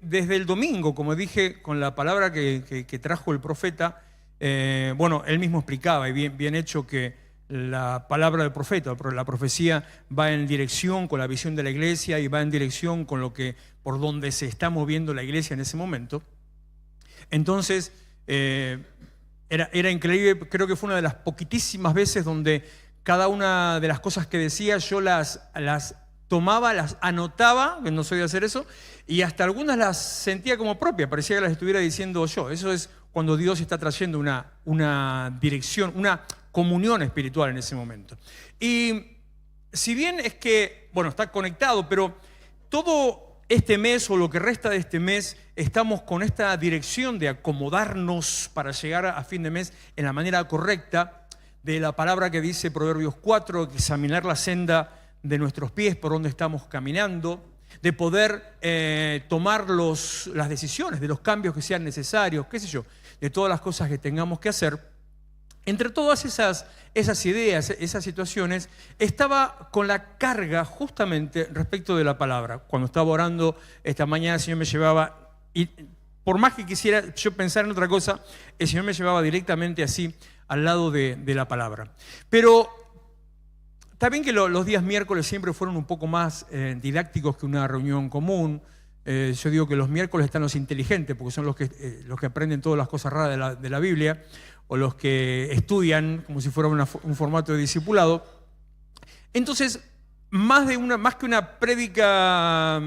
desde el domingo, como dije, con la palabra que trajo el profeta, bueno, él mismo explicaba, y bien hecho, que la palabra del profeta, la profecía va en dirección con la visión de la iglesia y va en dirección con por donde se está moviendo la iglesia en ese momento. Entonces, era increíble, creo que fue una de las poquitísimas veces donde cada una de las cosas que decía yo las tomaba, las anotaba, que no soy de hacer eso, y hasta algunas las sentía como propias, parecía que las estuviera diciendo yo. Eso es cuando Dios está trayendo una dirección, una comunión espiritual en ese momento. Y si bien es que, bueno, está conectado, pero todo este mes o lo que resta de este mes estamos con esta dirección de acomodarnos para llegar a fin de mes en la manera correcta, de la palabra que dice Proverbios 4, examinar la senda de nuestros pies, por donde estamos caminando, de poder tomar las decisiones, de los cambios que sean necesarios, qué sé yo, de todas las cosas que tengamos que hacer. Entre todas esas ideas, esas situaciones, estaba con la carga justamente respecto de la palabra. Cuando estaba orando esta mañana, el Señor me llevaba, y por más que quisiera yo pensar en otra cosa, el Señor me llevaba directamente así al lado de la palabra. Pero está bien que los días miércoles siempre fueron un poco más didácticos que una reunión común. Yo digo que los miércoles están los inteligentes, porque son los que aprenden todas las cosas raras de la Biblia, o los que estudian como si fuera un formato de discipulado. Entonces, más que una prédica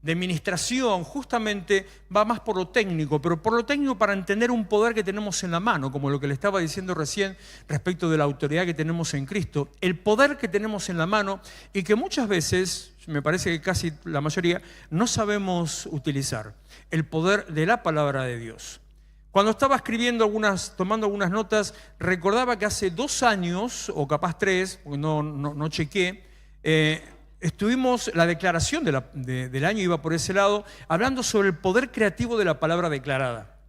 de ministración, justamente va más por lo técnico, pero por lo técnico para entender un poder que tenemos en la mano, como lo que le estaba diciendo recién respecto de la autoridad que tenemos en Cristo, el poder que tenemos en la mano y que muchas veces, me parece que casi la mayoría, no sabemos utilizar, el poder de la palabra de Dios. Cuando estaba escribiendo tomando algunas notas, recordaba que hace 2 años, o capaz 3, porque no chequé, estuvimos, la declaración del año iba por ese lado, hablando sobre el poder creativo de la palabra declarada.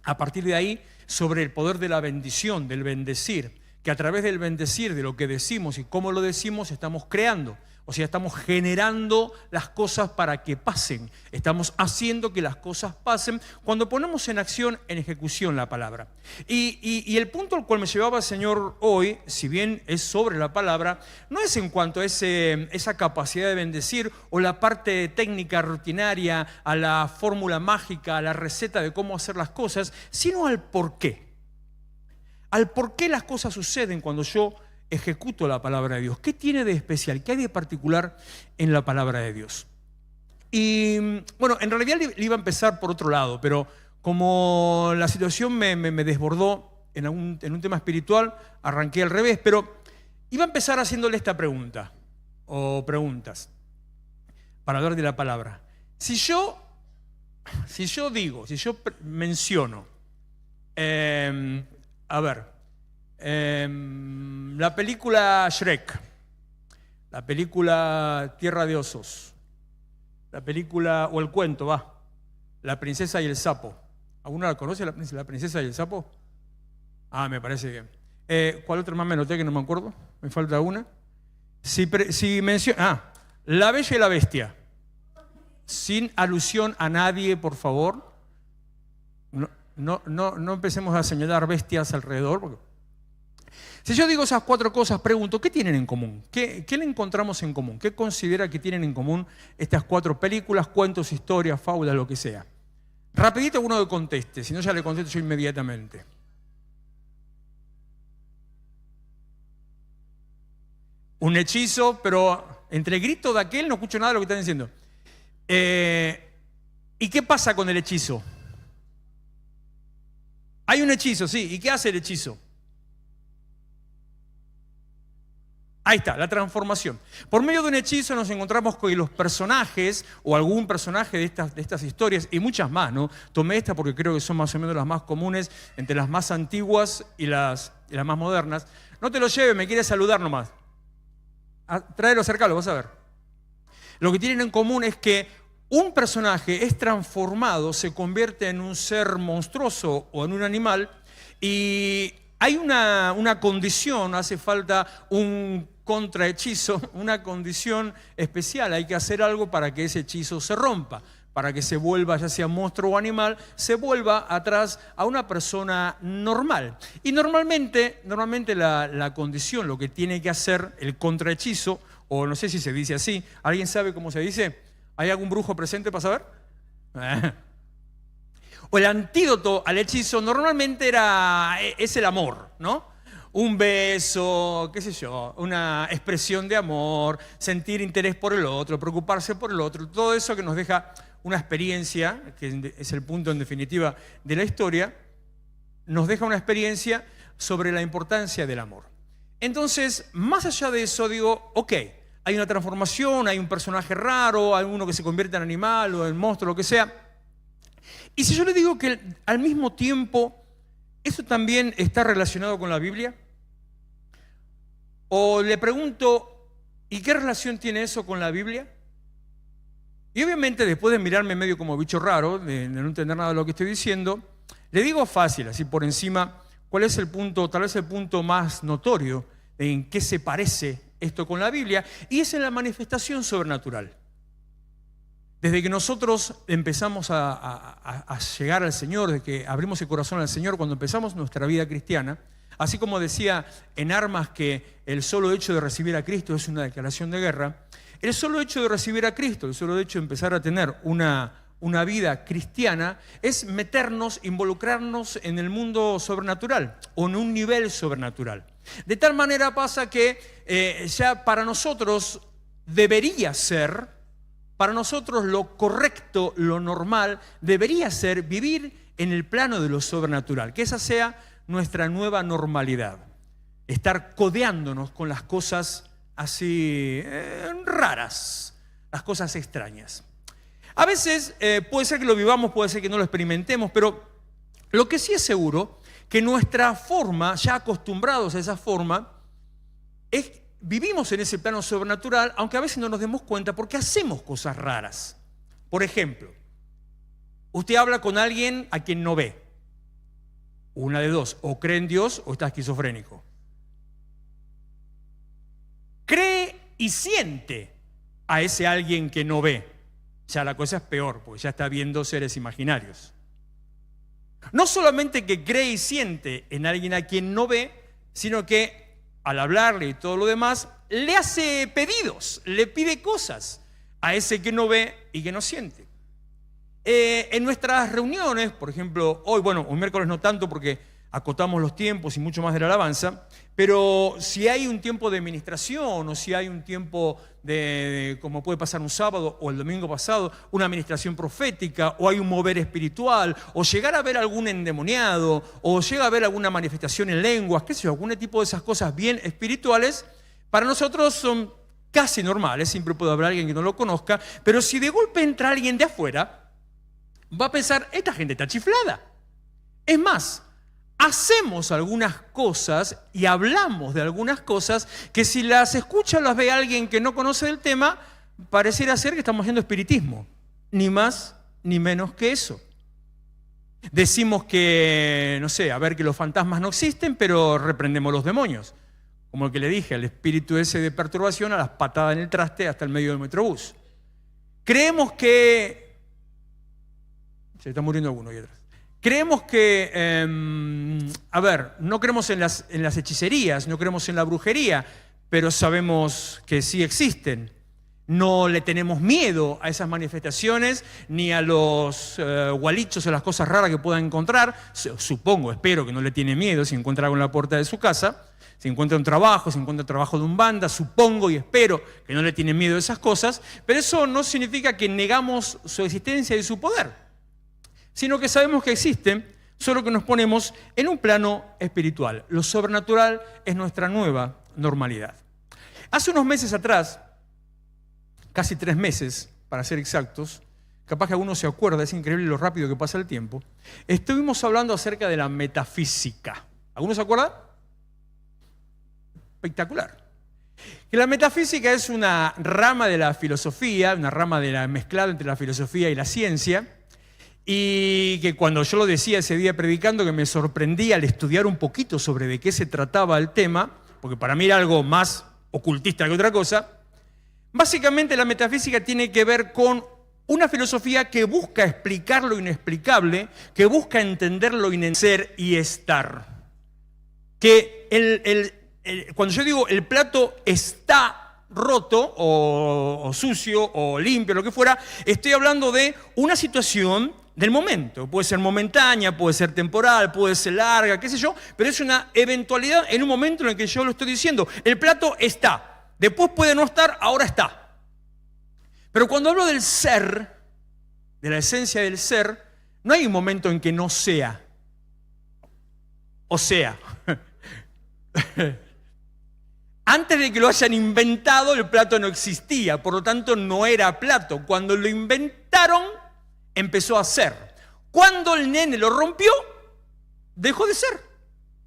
A partir de ahí, sobre el poder de la bendición, del bendecir, que a través del bendecir, de lo que decimos y cómo lo decimos, estamos creando. O sea, estamos generando las cosas para que pasen. Estamos haciendo que las cosas pasen cuando ponemos en acción, en ejecución la palabra. Y el punto al cual me llevaba el Señor hoy, si bien es sobre la palabra, no es en cuanto a esa capacidad de bendecir o la parte técnica rutinaria, a la fórmula mágica, a la receta de cómo hacer las cosas, sino al por qué. Al por qué las cosas suceden cuando yo ejecuto la palabra de Dios. ¿Qué tiene de especial? ¿Qué hay de particular en la palabra de Dios? Y bueno, en realidad le iba a empezar por otro lado, pero como la situación me desbordó en un tema espiritual, arranqué al revés, pero iba a empezar haciéndole esta pregunta, o preguntas, para hablar de la palabra. Si yo menciono, la película Shrek, la película Tierra de Osos, la película, o el cuento, La princesa y el sapo. ¿Alguno la conoce, la princesa y el sapo? Me parece que... ¿Cuál otra más me noté que no me acuerdo? Me falta una. Si menciono... La Bella y la Bestia. Sin alusión a nadie, por favor. No empecemos a señalar bestias alrededor, porque... Si yo digo esas 4 cosas, pregunto, ¿qué tienen en común? ¿Qué le encontramos en común? ¿Qué considera que tienen en común estas 4 películas, cuentos, historias, fábulas, lo que sea? Rapidito uno que conteste, si no ya le contesto yo inmediatamente. Un hechizo, pero entre el grito de aquel no escucho nada de lo que están diciendo. ¿Y qué pasa con el hechizo? Hay un hechizo, sí. ¿Y qué hace el hechizo? Ahí está, la transformación. Por medio de un hechizo nos encontramos con los personajes, o algún personaje de estas historias, y muchas más, ¿no? Tomé esta porque creo que son más o menos las más comunes, entre las más antiguas y las más modernas. No te lo lleves, me quieres saludar nomás. Tráelo, acércalo, vas a ver. Lo que tienen en común es que un personaje es transformado, se convierte en un ser monstruoso o en un animal, y hay una condición, hace falta un contrahechizo, una condición especial. Hay que hacer algo para que ese hechizo se rompa, para que se vuelva, ya sea monstruo o animal, se vuelva atrás a una persona normal. Y normalmente la condición, lo que tiene que hacer el contrahechizo, o no sé si se dice así, ¿alguien sabe cómo se dice? ¿Hay algún brujo presente para saber? O el antídoto al hechizo normalmente es el amor, ¿no? Un beso, qué sé yo, una expresión de amor, sentir interés por el otro, preocuparse por el otro, todo eso que nos deja una experiencia, que es el punto en definitiva de la historia, nos deja una experiencia sobre la importancia del amor. Entonces, más allá de eso, digo, ok, hay una transformación, hay un personaje raro, hay uno que se convierte en animal o en monstruo, lo que sea. Y si yo le digo que al mismo tiempo eso también está relacionado con la Biblia, o le pregunto, ¿y qué relación tiene eso con la Biblia? Y obviamente después de mirarme medio como bicho raro, de no entender nada de lo que estoy diciendo, le digo fácil, así por encima, ¿cuál es el punto, tal vez el punto más notorio en qué se parece esto con la Biblia? Y es en la manifestación sobrenatural. Desde que nosotros empezamos a llegar al Señor, desde que abrimos el corazón al Señor, cuando empezamos nuestra vida cristiana, así como decía en Armas que el solo hecho de recibir a Cristo es una declaración de guerra, el solo hecho de recibir a Cristo, el solo hecho de empezar a tener una vida cristiana, es meternos, involucrarnos en el mundo sobrenatural o en un nivel sobrenatural. De tal manera pasa que ya para nosotros debería ser, para nosotros lo correcto, lo normal, debería ser vivir en el plano de lo sobrenatural, que esa sea nuestra nueva normalidad. Estar codeándonos con las cosas así raras, las cosas extrañas. A veces puede ser que lo vivamos, puede ser que no lo experimentemos, pero lo que sí es seguro, que nuestra forma, ya acostumbrados a esa forma, vivimos en ese plano sobrenatural, aunque a veces no nos demos cuenta porque hacemos cosas raras. Por ejemplo, usted habla con alguien a quien no ve. Una de dos, o cree en Dios o está esquizofrénico. Cree y siente a ese alguien que no ve. Ya la cosa es peor, porque ya está viendo seres imaginarios. No solamente que cree y siente en alguien a quien no ve, sino que al hablarle y todo lo demás, le hace pedidos, le pide cosas a ese que no ve y que no siente. En nuestras reuniones, por ejemplo, hoy miércoles no tanto porque acotamos los tiempos y mucho más de la alabanza, pero si hay un tiempo de ministración o si hay un tiempo como puede pasar un sábado o el domingo pasado, una administración profética o hay un mover espiritual o llegar a ver algún endemoniado o llega a ver alguna manifestación en lenguas, qué sé yo, algún tipo de esas cosas bien espirituales, para nosotros son casi normales, siempre puede haber alguien que no lo conozca, pero si de golpe entra alguien de afuera, va a pensar, esta gente está chiflada. Es más, hacemos algunas cosas y hablamos de algunas cosas que si las escucha o las ve alguien que no conoce del tema, pareciera ser que estamos haciendo espiritismo. Ni más ni menos que eso. Decimos que, no sé, a ver, que los fantasmas no existen, pero reprendemos los demonios. Como el que le dije, el espíritu ese de perturbación a las patadas en el traste hasta el medio del metrobús. Creemos que... Se está muriendo alguno ahí atrás. Creemos que, no creemos en las hechicerías, no creemos en la brujería, pero sabemos que sí existen. No le tenemos miedo a esas manifestaciones, ni a los gualichos o las cosas raras que puedan encontrar. Supongo, espero que no le tiene miedo si encuentra algo en la puerta de su casa. Si encuentra un trabajo, si encuentra el trabajo de un banda, supongo y espero que no le tiene miedo a esas cosas. Pero eso no significa que negamos su existencia y su poder, sino que sabemos que existen, solo que nos ponemos en un plano espiritual. Lo sobrenatural es nuestra nueva normalidad. Hace unos meses atrás, casi 3 meses, para ser exactos, capaz que alguno se acuerda, es increíble lo rápido que pasa el tiempo, estuvimos hablando acerca de la metafísica. ¿Alguno se acuerda? Espectacular. Que la metafísica es una rama de la filosofía, una rama de la mezclada entre la filosofía y la ciencia, y que cuando yo lo decía ese día predicando, que me sorprendía al estudiar un poquito sobre de qué se trataba el tema, porque para mí era algo más ocultista que otra cosa. Básicamente la metafísica tiene que ver con Una filosofía que busca explicar lo inexplicable, que busca entender lo ser y estar. Que cuando yo digo el plato está roto o sucio o limpio, lo que fuera, estoy hablando de una situación del momento. Puede ser momentánea, puede ser temporal, puede ser larga, qué sé yo, pero es una eventualidad en un momento en el que yo lo estoy diciendo. El plato está, después puede no estar, ahora está. Pero cuando hablo del ser, de la esencia del ser, no hay un momento en que no sea. O sea, antes de que lo hayan inventado, el plato no existía, por lo tanto no era plato. Cuando lo inventaron, empezó a ser. Cuando el nene lo rompió, dejó de ser.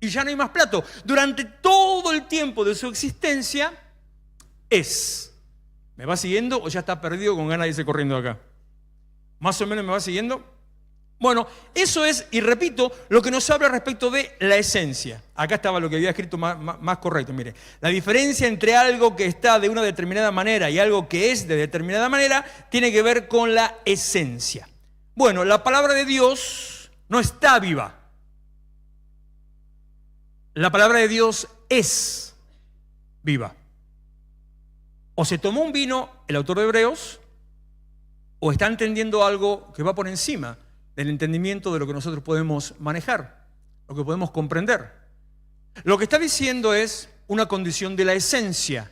Y ya no hay más plato. Durante todo el tiempo de su existencia, es. ¿Me va siguiendo o ya está perdido con ganas de irse corriendo acá? ¿Más o menos me va siguiendo? Bueno, eso es, y repito, lo que nos habla respecto de la esencia. Acá estaba lo que había escrito más correcto, mire. La diferencia entre algo que está de una determinada manera y algo que es de determinada manera tiene que ver con la esencia. Bueno, la palabra de Dios no está viva. La palabra de Dios es viva. O se tomó un vino, el autor de Hebreos, o está entendiendo algo que va por encima del entendimiento de lo que nosotros podemos manejar, lo que podemos comprender. Lo que está diciendo es una condición de la esencia,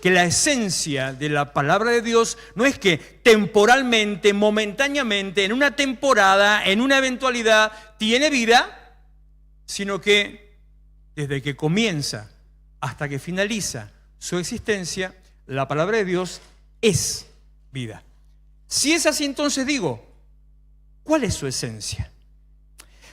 que la esencia de la palabra de Dios no es que temporalmente, momentáneamente, en una temporada, en una eventualidad, tiene vida, sino que desde que comienza hasta que finaliza su existencia, la palabra de Dios es vida. Si es así, entonces digo, ¿cuál es su esencia?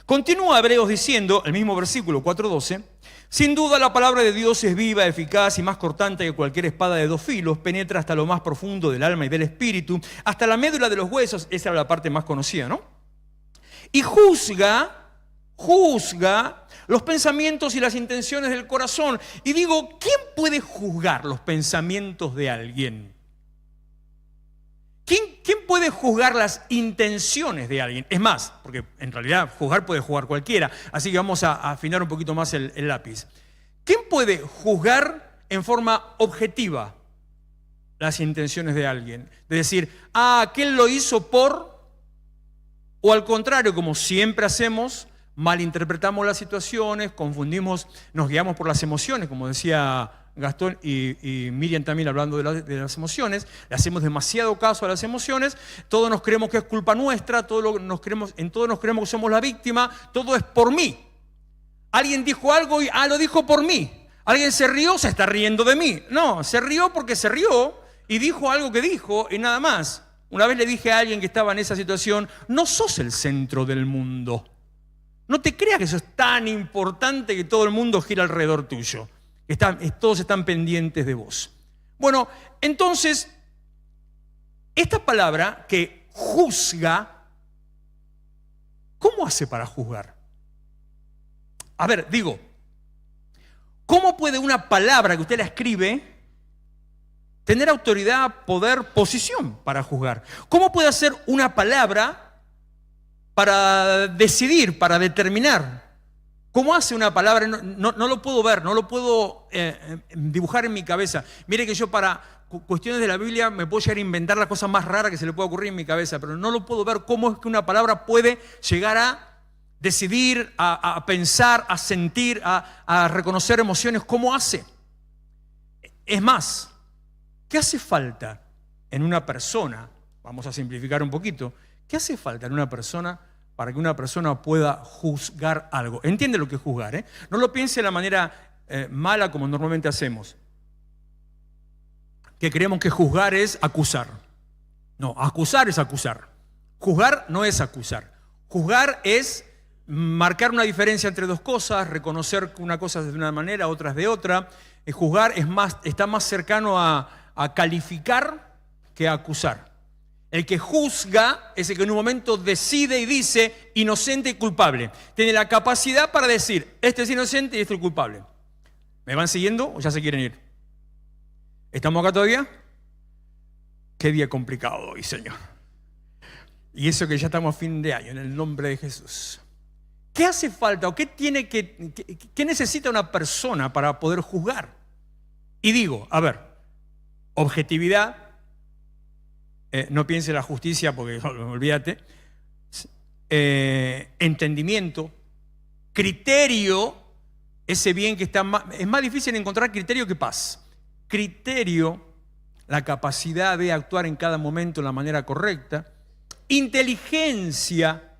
Continúa Hebreos diciendo, el mismo versículo 4:12, sin duda la palabra de Dios es viva, eficaz y más cortante que cualquier espada de dos filos, penetra hasta lo más profundo del alma y del espíritu, hasta la médula de los huesos, esa era la parte más conocida, ¿no? Y juzga los pensamientos y las intenciones del corazón. Y digo, ¿quién puede juzgar los pensamientos de alguien? ¿Quién puede juzgar las intenciones de alguien? Es más, porque en realidad juzgar puede jugar cualquiera, así que vamos a afinar un poquito más el lápiz. ¿Quién puede juzgar en forma objetiva las intenciones de alguien? De decir, aquel lo hizo por, o al contrario, como siempre hacemos, malinterpretamos las situaciones, confundimos, nos guiamos por las emociones, como decía Gastón y Miriam también hablando de las emociones, le hacemos demasiado caso a las emociones, todos nos creemos que es culpa nuestra, en todos nos creemos que somos la víctima, todo es por mí. Alguien dijo algo y lo dijo por mí. Alguien se rió, se está riendo de mí. No, se rió porque se rió y dijo algo que dijo y nada más. Una vez le dije a alguien que estaba en esa situación, no sos el centro del mundo. No te creas que eso es tan importante que todo el mundo gira alrededor tuyo. Todos están pendientes de vos. Bueno, entonces, esta palabra que juzga, ¿cómo hace para juzgar? A ver, digo, ¿cómo puede una palabra que usted la escribe tener autoridad, poder, posición para juzgar? ¿Cómo puede hacer una palabra para decidir, para determinar? ¿Cómo hace una palabra? No lo puedo ver, no lo puedo dibujar en mi cabeza. Mire que yo para cuestiones de la Biblia me puedo llegar a inventar la cosa más rara que se le pueda ocurrir en mi cabeza, pero no lo puedo ver cómo es que una palabra puede llegar a decidir, a pensar, a sentir, a reconocer emociones. ¿Cómo hace? Es más, ¿qué hace falta en una persona? Vamos a simplificar un poquito. ¿Qué hace falta en una persona para que una persona pueda juzgar algo? Entiende lo que es juzgar, ¿eh? No lo piense de la manera mala como normalmente hacemos, que creemos que juzgar es acusar. No, acusar es acusar. Juzgar no es acusar. Juzgar es marcar una diferencia entre dos cosas, reconocer que una cosa es de una manera, otra es de otra. Juzgar está más cercano a calificar que a acusar. El que juzga es el que en un momento decide y dice inocente y culpable. Tiene la capacidad para decir, este es inocente y este es culpable. ¿Me van siguiendo o ya se quieren ir? ¿Estamos acá todavía? Qué día complicado hoy, Señor. Y eso que ya estamos a fin de año, en el nombre de Jesús. ¿Qué hace falta o qué necesita una persona para poder juzgar? Y digo, a ver, objetividad, no piense en la justicia porque olvídate, entendimiento, criterio, ese bien que está es más difícil encontrar criterio que paz. Criterio, la capacidad de actuar en cada momento de la manera correcta, inteligencia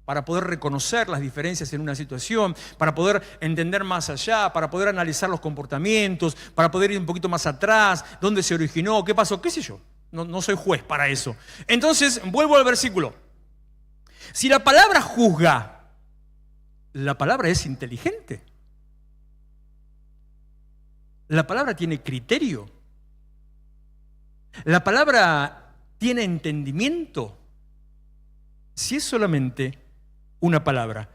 para poder reconocer las diferencias en una situación, para poder entender más allá, para poder analizar los comportamientos, para poder ir un poquito más atrás, dónde se originó, qué pasó, qué sé yo. No soy juez para eso. Entonces, vuelvo al versículo. Si la palabra juzga, la palabra es inteligente. La palabra tiene criterio. La palabra tiene entendimiento. Si es solamente una palabra,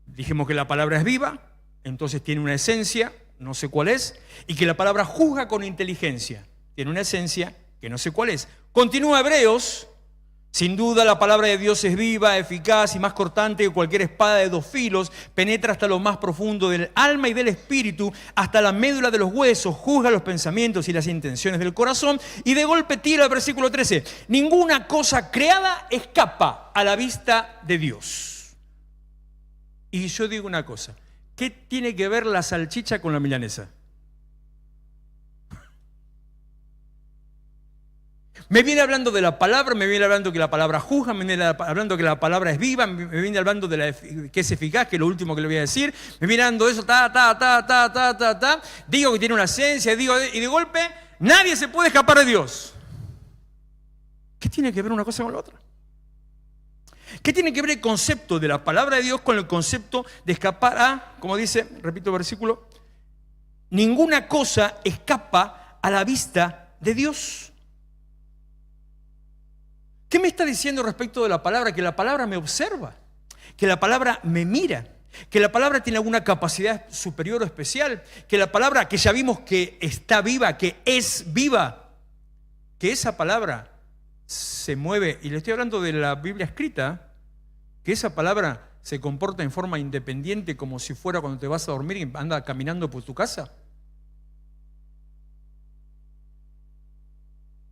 dijimos que la palabra es viva, entonces tiene una esencia, no sé cuál es, y que la palabra juzga con inteligencia, tiene una esencia que no sé cuál es. Continúa Hebreos. Sin duda la palabra de Dios es viva, eficaz y más cortante que cualquier espada de dos filos, penetra hasta lo más profundo del alma y del espíritu, hasta la médula de los huesos, juzga los pensamientos y las intenciones del corazón, y de golpe tira el versículo 13. Ninguna cosa creada escapa a la vista de Dios. Y yo digo una cosa, ¿qué tiene que ver la salchicha con la milanesa? Me viene hablando de la palabra, me viene hablando que la palabra juzga, me viene hablando que la palabra es viva, me viene hablando de que es eficaz, que es lo último que le voy a decir, me viene hablando de eso, digo que tiene una esencia, y de golpe nadie se puede escapar de Dios. ¿Qué tiene que ver una cosa con la otra? ¿Qué tiene que ver el concepto de la palabra de Dios con el concepto de escapar a, como dice, repito el versículo, ninguna cosa escapa a la vista de Dios? ¿Qué me está diciendo respecto de la palabra? Que la palabra me observa, que la palabra me mira, que la palabra tiene alguna capacidad superior o especial, que la palabra que ya vimos que está viva, que es viva, que esa palabra se mueve, y le estoy hablando de la Biblia escrita, que esa palabra se comporta en forma independiente como si fuera cuando te vas a dormir y anda caminando por tu casa.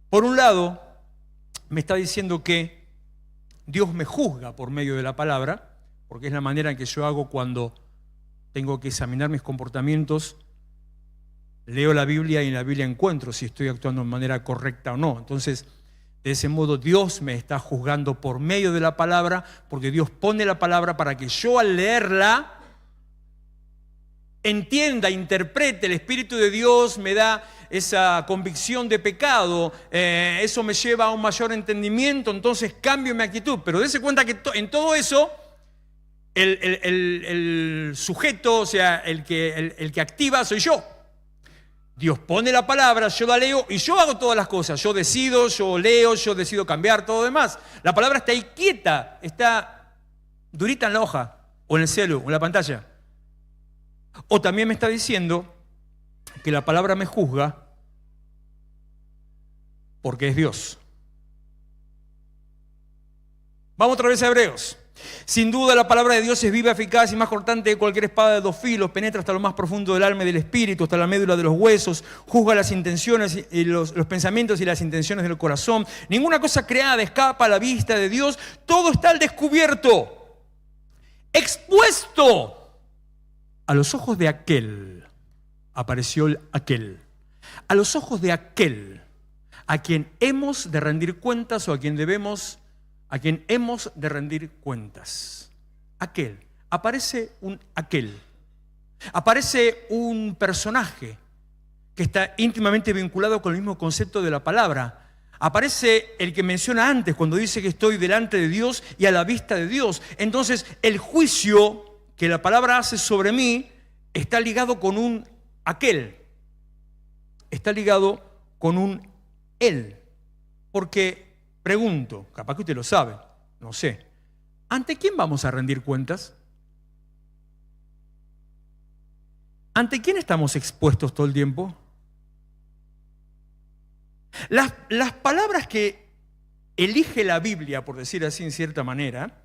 Por un lado, me está diciendo que Dios me juzga por medio de la palabra, porque es la manera en que yo hago cuando tengo que examinar mis comportamientos. Leo la Biblia y en la Biblia encuentro si estoy actuando de manera correcta o no. Entonces, de ese modo Dios me está juzgando por medio de la palabra, porque Dios pone la palabra para que yo al leerla entienda, interprete. El Espíritu de Dios me da esa convicción de pecado, eso me lleva a un mayor entendimiento, entonces cambio mi actitud. Pero dése cuenta que en todo eso, el sujeto, o sea, el que activa soy yo. Dios pone la palabra, yo la leo y yo hago todas las cosas. Yo decido, yo leo, yo decido cambiar, todo lo demás. La palabra está ahí quieta, está durita en la hoja, o en el celu, o en la pantalla. O también me está diciendo que la palabra me juzga porque es Dios. Vamos otra vez a Hebreos. Sin duda la palabra de Dios es viva, eficaz y más cortante que cualquier espada de dos filos, penetra hasta lo más profundo del alma y del espíritu, hasta la médula de los huesos, juzga las intenciones y los pensamientos y las intenciones del corazón. Ninguna cosa creada escapa a la vista de Dios, todo está al descubierto, expuesto a los ojos de aquel. Apareció el aquel. A los ojos de aquel a quien hemos de rendir cuentas o a quien hemos de rendir cuentas. Aquel. Aparece un aquel. Aparece un personaje que está íntimamente vinculado con el mismo concepto de la palabra. Aparece el que menciona antes cuando dice que estoy delante de Dios y a la vista de Dios. Entonces el juicio que la palabra hace sobre mí está ligado con un aquel. Está ligado con un él. Porque pregunto, capaz que usted lo sabe, no sé, ¿ante quién vamos a rendir cuentas? ¿Ante quién estamos expuestos todo el tiempo? Las palabras que elige la Biblia, por decir así en cierta manera,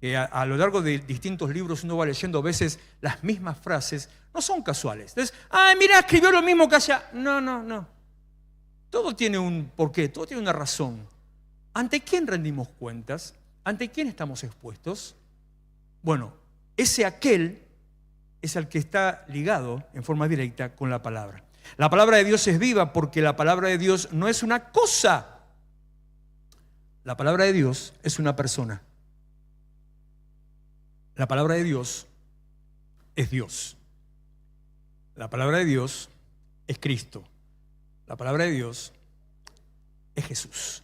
que a lo largo de distintos libros uno va leyendo a veces las mismas frases, no son casuales. Entonces, ay, mira, escribió lo mismo que allá. No. Todo tiene un porqué, todo tiene una razón. ¿Ante quién rendimos cuentas? ¿Ante quién estamos expuestos? Bueno, ese aquel es al que está ligado en forma directa con la palabra. La palabra de Dios es viva porque la palabra de Dios no es una cosa. La palabra de Dios es una persona. La palabra de Dios es Dios. La palabra de Dios es Cristo. La palabra de Dios es Jesús.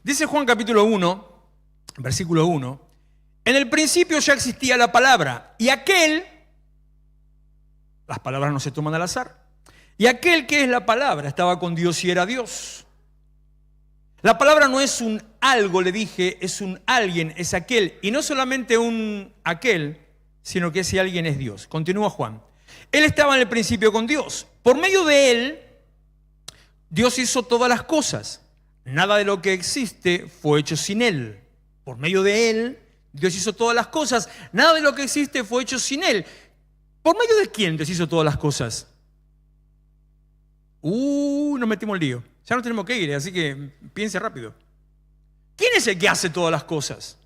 Dice Juan capítulo 1, versículo 1, en el principio ya existía la palabra, y aquel, las palabras no se toman al azar, y aquel que es la palabra estaba con Dios y era Dios. La palabra no es un algo, le dije, es un alguien, es aquel. Y no solamente un aquel, sino que ese alguien es Dios. Continúa Juan. Él estaba en el principio con Dios. Por medio de él, Dios hizo todas las cosas. Nada de lo que existe fue hecho sin él. Por medio de él, Dios hizo todas las cosas. Nada de lo que existe fue hecho sin él. ¿Por medio de quién Dios hizo todas las cosas? Nos metimos el lío. Ya no tenemos que ir, así que piense rápido. ¿Quién es el que hace todas las cosas?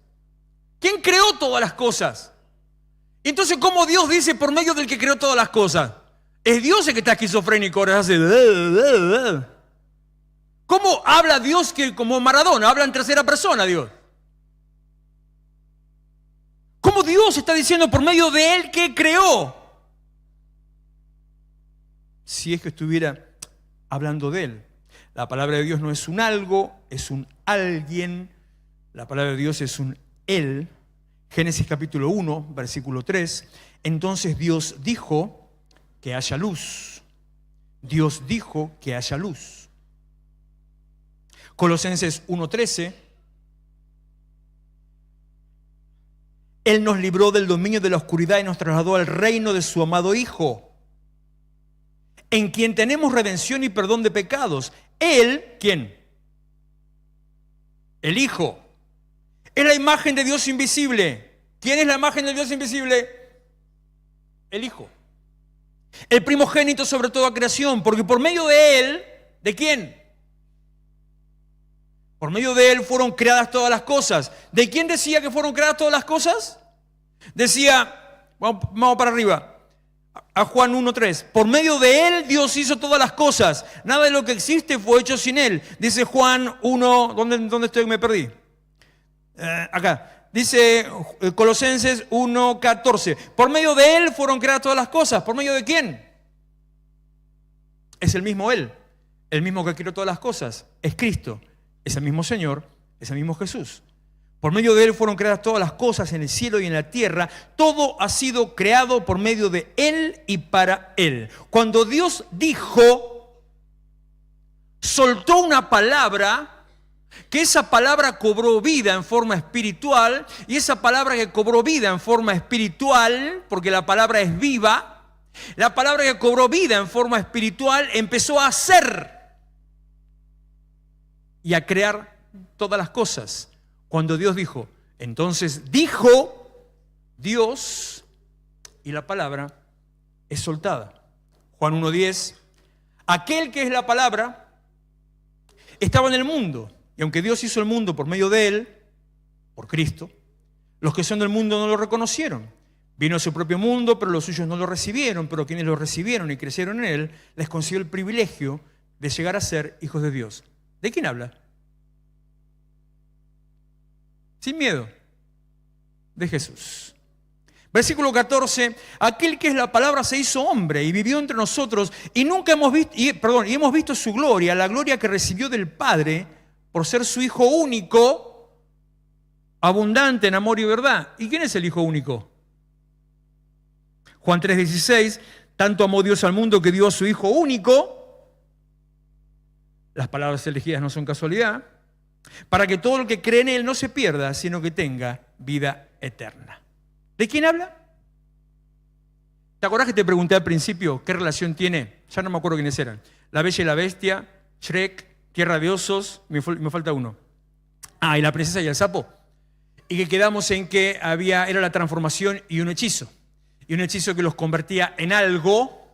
¿Quién creó todas las cosas? Entonces, ¿cómo Dios dice por medio del que creó todas las cosas? Es Dios el que está esquizofrénico, ahora hace... ¿Cómo habla Dios que como Maradona? Habla en tercera persona Dios. ¿Cómo Dios está diciendo por medio de él que creó? Si es que estuviera hablando de él. La palabra de Dios no es un algo, es un alguien. La palabra de Dios es un él. Génesis capítulo 1, versículo 3. Entonces Dios dijo que haya luz. Dios dijo que haya luz. Colosenses 1:13. Él nos libró del dominio de la oscuridad y nos trasladó al reino de su amado Hijo, en quien tenemos redención y perdón de pecados. Él, ¿quién? El Hijo. Es la imagen de Dios invisible. ¿Quién es la imagen de Dios invisible? El Hijo. El primogénito sobre toda creación, porque por medio de Él, ¿de quién? Por medio de Él fueron creadas todas las cosas. ¿De quién decía que fueron creadas todas las cosas? Decía, vamos para arriba, a Juan 1:3. Por medio de él Dios hizo todas las cosas. Nada de lo que existe fue hecho sin él. Dice Juan 1, ¿dónde estoy? Me perdí. Acá. Dice Colosenses 1:14. Por medio de él fueron creadas todas las cosas. ¿Por medio de quién? Es el mismo él. El mismo que creó todas las cosas. Es Cristo. Es el mismo Señor. Es el mismo Jesús. Por medio de él fueron creadas todas las cosas en el cielo y en la tierra. Todo ha sido creado por medio de él y para él. Cuando Dios dijo, soltó una palabra, que esa palabra cobró vida en forma espiritual, y esa palabra que cobró vida en forma espiritual, porque la palabra es viva, la palabra que cobró vida en forma espiritual empezó a hacer y a crear todas las cosas. Cuando Dios dijo, entonces dijo Dios, y la palabra es soltada. Juan 1:10, aquel que es la palabra estaba en el mundo, y aunque Dios hizo el mundo por medio de él, por Cristo, los que son del mundo no lo reconocieron. Vino a su propio mundo, pero los suyos no lo recibieron, pero quienes lo recibieron y crecieron en él, les concedió el privilegio de llegar a ser hijos de Dios. ¿De quién habla? Sin miedo, de Jesús. Versículo 14, aquel que es la palabra se hizo hombre y vivió entre nosotros y hemos visto su gloria, la gloria que recibió del Padre por ser su Hijo único, abundante en amor y verdad. ¿Y quién es el Hijo único? Juan 3:16, tanto amó Dios al mundo que dio a su Hijo único. Las palabras elegidas no son casualidad. Para que todo el que cree en él no se pierda, sino que tenga vida eterna. ¿De quién habla? ¿Te acuerdas que te pregunté al principio qué relación tiene? Ya no me acuerdo quiénes eran. La Bella y la Bestia, Shrek, Tierra de osos, me falta uno. Y la princesa y el sapo. Y que quedamos en que era la transformación y un hechizo. Y un hechizo que los convertía en algo,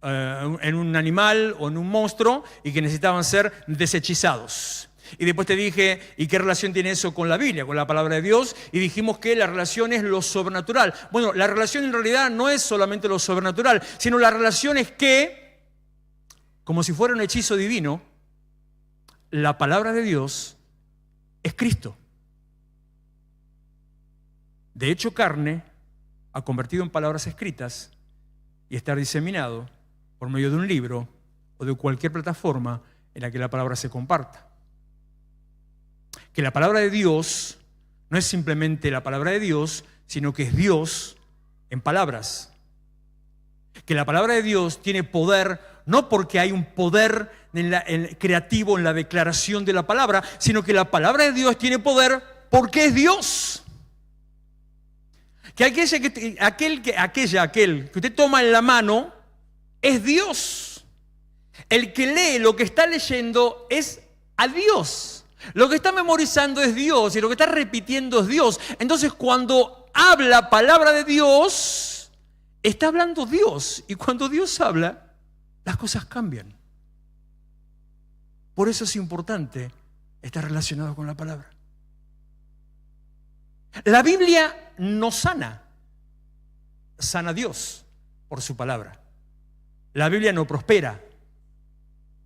en un animal o en un monstruo, y que necesitaban ser deshechizados. Y después te dije, ¿y qué relación tiene eso con la Biblia, con la palabra de Dios? Y dijimos que la relación es lo sobrenatural. Bueno, la relación en realidad no es solamente lo sobrenatural, sino la relación es que, como si fuera un hechizo divino, la palabra de Dios es Cristo. De hecho, carne ha convertido en palabras escritas y estar diseminado por medio de un libro o de cualquier plataforma en la que la palabra se comparta. Que la palabra de Dios no es simplemente la palabra de Dios, sino que es Dios en palabras. Que la palabra de Dios tiene poder, no porque hay un poder creativo en la declaración de la palabra, sino que la palabra de Dios tiene poder porque es Dios. Que aquel que usted toma en la mano es Dios. El que lee lo que está leyendo es a Dios. Lo que está memorizando es Dios y lo que está repitiendo es Dios. Entonces, cuando habla palabra de Dios, está hablando Dios. Y cuando Dios habla, las cosas cambian. Por eso es importante estar relacionado con la palabra. La Biblia no sana. Sana Dios por su palabra. La Biblia no prospera.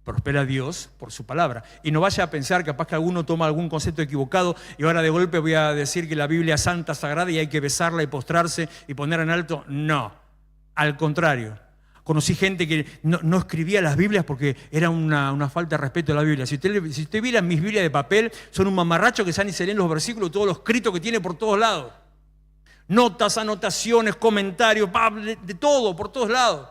Prospera Dios por su palabra. Y no vaya a pensar, capaz que alguno toma algún concepto equivocado y ahora de golpe voy a decir que la Biblia es santa, sagrada y hay que besarla y postrarse y poner en alto. No, al contrario. Conocí gente que no escribía las Biblias porque era una falta de respeto a la Biblia. Si usted viera mis Biblias de papel, son un mamarracho que salen y se leen los versículos, todos los escritos que tiene por todos lados. Notas, anotaciones, comentarios, de todo, por todos lados.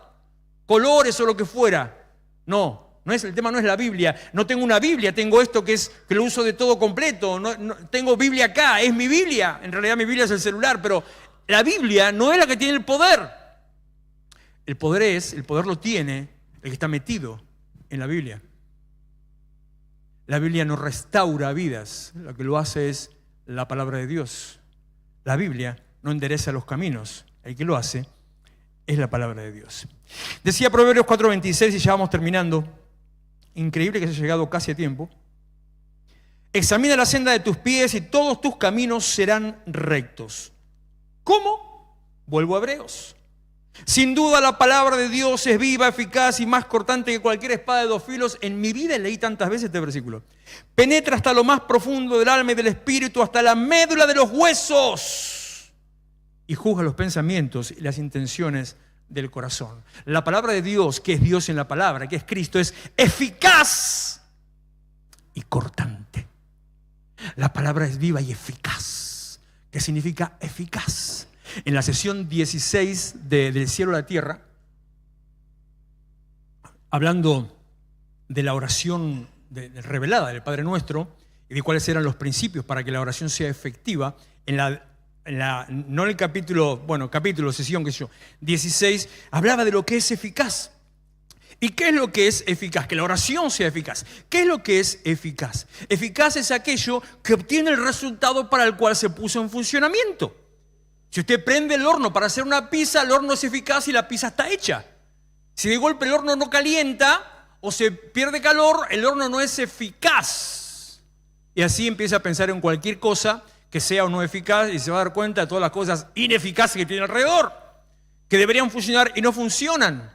Colores o lo que fuera. El tema no es la Biblia. No tengo una Biblia, tengo esto que lo uso de todo completo. No tengo Biblia acá, es mi Biblia. En realidad mi Biblia es el celular, pero la Biblia no es la que tiene el poder. El poder lo tiene el que está metido en la Biblia. La Biblia no restaura vidas, lo que lo hace es la palabra de Dios. La Biblia no endereza los caminos, el que lo hace es la palabra de Dios. Decía Proverbios 4:26 y ya vamos terminando. Increíble que se haya llegado casi a tiempo. Examina la senda de tus pies y todos tus caminos serán rectos. ¿Cómo? Vuelvo a Hebreos. Sin duda la palabra de Dios es viva, eficaz y más cortante que cualquier espada de dos filos. En mi vida leí tantas veces este versículo. Penetra hasta lo más profundo del alma y del espíritu, hasta la médula de los huesos. Y juzga los pensamientos y las intenciones del corazón. La palabra de Dios, que es Dios en la palabra, que es Cristo, es eficaz y cortante. La palabra es viva y eficaz. ¿Qué significa eficaz? En la sesión 16 del cielo a la tierra, hablando de la oración revelada del Padre Nuestro y de cuáles eran los principios para que la oración sea efectiva, no en el capítulo, sesión, 16, hablaba de lo que es eficaz. ¿Y qué es lo que es eficaz? Que la oración sea eficaz. ¿Qué es lo que es eficaz? Eficaz es aquello que obtiene el resultado para el cual se puso en funcionamiento. Si usted prende el horno para hacer una pizza, el horno es eficaz y la pizza está hecha. Si de golpe el horno no calienta o se pierde calor, el horno no es eficaz. Y así empieza a pensar en cualquier cosa que sea o no eficaz y se va a dar cuenta de todas las cosas ineficaces que tiene alrededor, que deberían funcionar y no funcionan.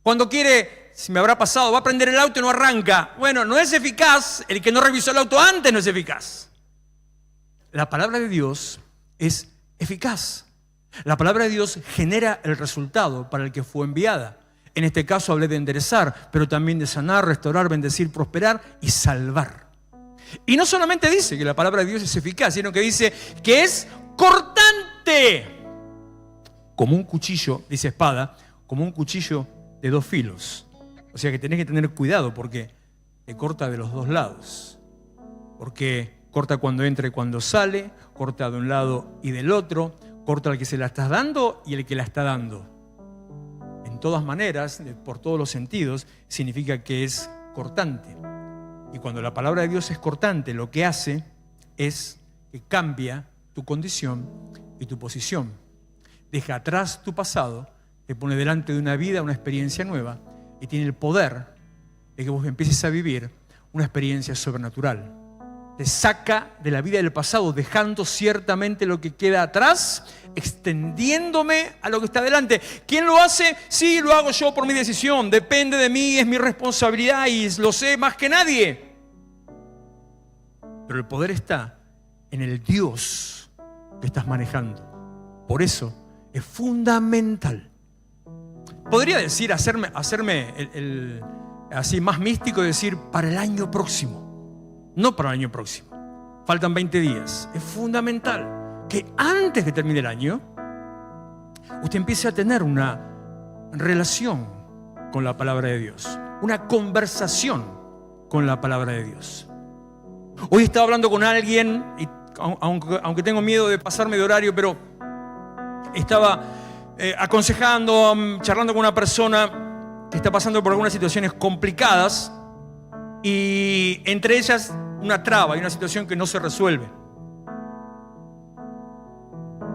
Cuando quiere, si me habrá pasado, va a prender el auto y no arranca. Bueno, no es eficaz, el que no revisó el auto antes no es eficaz. La palabra de Dios es eficaz. La palabra de Dios genera el resultado para el que fue enviada. En este caso hablé de enderezar, pero también de sanar, restaurar, bendecir, prosperar y salvar. Y no solamente dice que la palabra de Dios es eficaz, sino que dice que es cortante. Como un cuchillo, dice espada, como un cuchillo de dos filos. O sea que tenés que tener cuidado porque te corta de los dos lados. Porque corta cuando entra y cuando sale, corta de un lado y del otro, corta al que se la estás dando y el que la está dando. En todas maneras, por todos los sentidos, significa que es cortante. Y cuando la palabra de Dios es cortante, lo que hace es que cambia tu condición y tu posición. Deja atrás tu pasado, te pone delante de una vida, una experiencia nueva, y tiene el poder de que vos empieces a vivir una experiencia sobrenatural. Te saca de la vida del pasado, dejando ciertamente lo que queda atrás, extendiéndome a lo que está adelante. ¿Quién lo hace? Sí, lo hago yo por mi decisión. Depende de mí, es mi responsabilidad y lo sé más que nadie. Pero el poder está en el Dios que estás manejando. Por eso es fundamental. Podría decir, hacerme así más místico, decir para el año próximo. No para el año próximo. Faltan 20 días. Es fundamental que antes de que termine el año, usted empiece a tener una relación con la palabra de Dios. Una conversación con la palabra de Dios. Hoy estaba hablando con alguien, y aunque tengo miedo de pasarme de horario, pero estaba aconsejando, charlando con una persona que está pasando por algunas situaciones complicadas, y entre ellas una traba y una situación que no se resuelve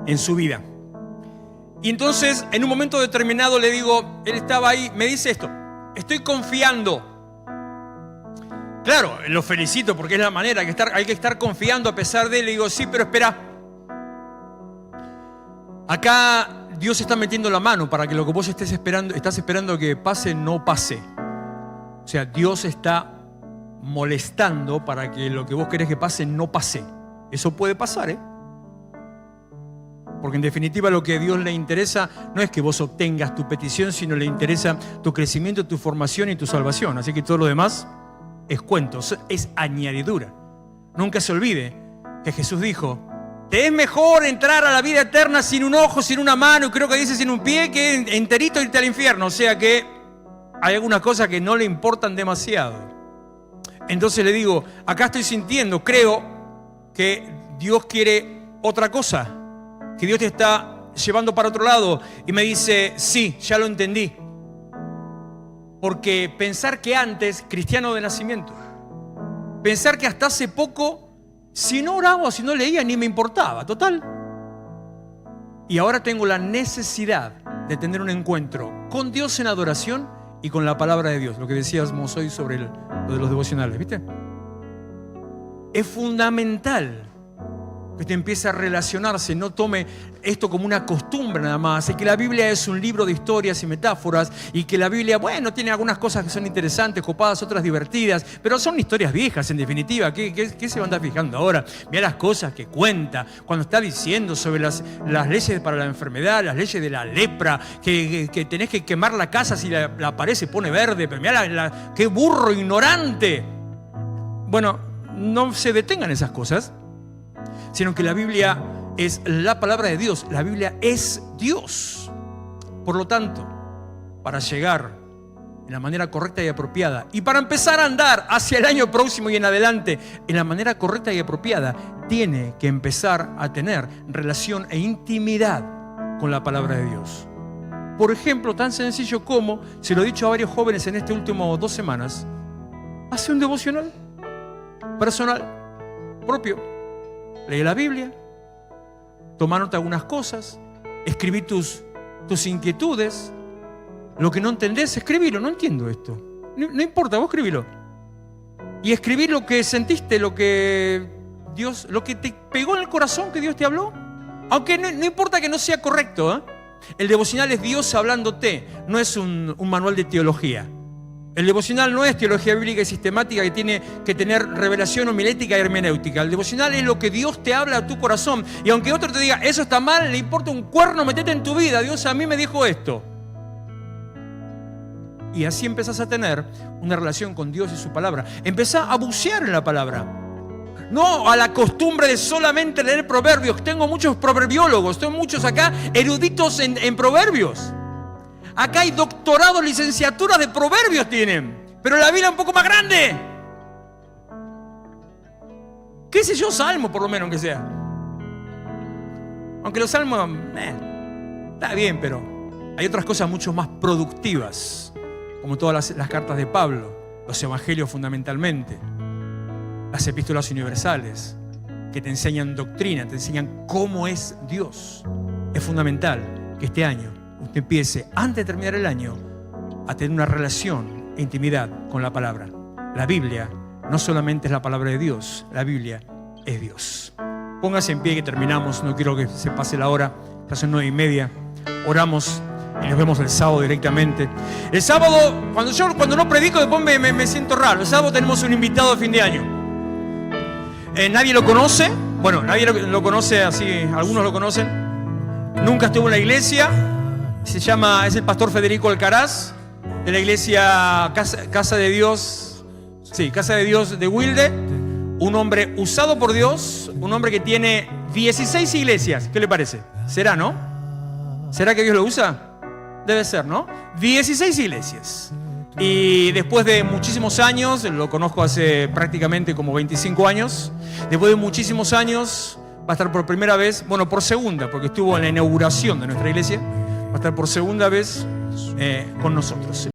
en su vida. Y entonces, en un momento determinado, le digo, él estaba ahí, me dice esto: estoy confiando. Claro, lo felicito porque es la manera, hay que estar confiando a pesar de él. Le digo, sí, pero espera. Acá Dios está metiendo la mano para que lo que vos estás esperando que pase, no pase. O sea, Dios está molestando para que lo que vos querés que pase, no pase. Eso puede pasar, ¿eh? Porque en definitiva lo que a Dios le interesa no es que vos obtengas tu petición, sino le interesa tu crecimiento, tu formación y tu salvación. Así que todo lo demás es cuento, es añadidura. Nunca se olvide que Jesús dijo: te es mejor entrar a la vida eterna sin un ojo, sin una mano, y creo que dice sin un pie, que enterito irte al infierno. O sea que hay algunas cosas que no le importan demasiado. Entonces le digo, acá estoy sintiendo, creo que Dios quiere otra cosa, que Dios te está llevando para otro lado. Y me dice, sí, ya lo entendí. Porque pensar que antes, cristiano de nacimiento, pensar que hasta hace poco, si no oraba o si no leía, ni me importaba, total. Y ahora tengo la necesidad de tener un encuentro con Dios en adoración y con la palabra de Dios, lo que decíamos hoy sobre lo de los devocionales, ¿viste? Es fundamental que usted empiece a relacionarse, no tome esto como una costumbre nada más, y que la Biblia es un libro de historias y metáforas, y que la Biblia, bueno, tiene algunas cosas que son interesantes, copadas, otras divertidas, pero son historias viejas en definitiva. ¿Qué se va a andar fijando ahora? Mira las cosas que cuenta cuando está diciendo sobre las leyes para la enfermedad, las leyes de la lepra, que tenés que quemar la casa si la pared se pone verde. Pero mira qué burro ignorante. Bueno, no se detengan esas cosas, sino que la Biblia es la palabra de Dios. La Biblia es Dios. Por lo tanto, para llegar en la manera correcta y apropiada, y para empezar a andar hacia el año próximo y en adelante en la manera correcta y apropiada, tiene que empezar a tener relación e intimidad con la palabra de Dios. Por ejemplo, tan sencillo como, se lo he dicho a varios jóvenes en este último 2 semanas, hace un devocional personal, propio. Lee la Biblia, toma nota de algunas cosas, escribí tus inquietudes, lo que no entendés, escribilo. No entiendo esto. No importa, vos escribilo. Y escribí lo que sentiste, lo que te pegó en el corazón, que Dios te habló. Aunque no importa que no sea correcto, ¿eh? El devocional es Dios hablándote, no es un manual de teología. El devocional no es teología bíblica y sistemática que tiene que tener revelación homilética y hermenéutica. El devocional es lo que Dios te habla a tu corazón. Y aunque otro te diga, eso está mal, le importa un cuerno, metete en tu vida. Dios a mí me dijo esto. Y así empezás a tener una relación con Dios y su palabra. Empezás a bucear en la palabra. No a la costumbre de solamente leer proverbios. Tengo muchos proverbiólogos, tengo muchos acá eruditos en proverbios. Acá hay doctorados, licenciaturas de proverbios tienen, pero la Biblia es un poco más grande. ¿Qué sé yo? Salmo, por lo menos, aunque sea. Aunque los salmos, está bien, pero hay otras cosas mucho más productivas, como todas las cartas de Pablo, los evangelios fundamentalmente. las epístolas universales, que te enseñan doctrina, te enseñan cómo es Dios. Es fundamental que este año usted empiece, antes de terminar el año, a tener una relación e intimidad con la palabra. La Biblia no solamente es la palabra de Dios, la Biblia es Dios. Póngase en pie que terminamos, no quiero que se pase la hora, ya son 9:30. Oramos y nos vemos el sábado directamente. El sábado, cuando no predico, después me siento raro. El sábado tenemos un invitado de fin de año. Nadie lo conoce. Bueno, nadie lo conoce así, algunos lo conocen. Nunca estuvo en la iglesia. Es el pastor Federico Alcaraz, de la iglesia Casa de Dios. Sí, Casa de Dios de Wilde. Un hombre usado por Dios, un hombre que tiene 16 iglesias. ¿Qué le parece? ¿Será, no? ¿Será que Dios lo usa? Debe ser, ¿no? 16 iglesias. Y después de muchísimos años, lo conozco hace prácticamente como 25 años, después de muchísimos años va a estar por primera vez, bueno, por segunda, porque estuvo en la inauguración de nuestra iglesia, va a estar por segunda vez con nosotros.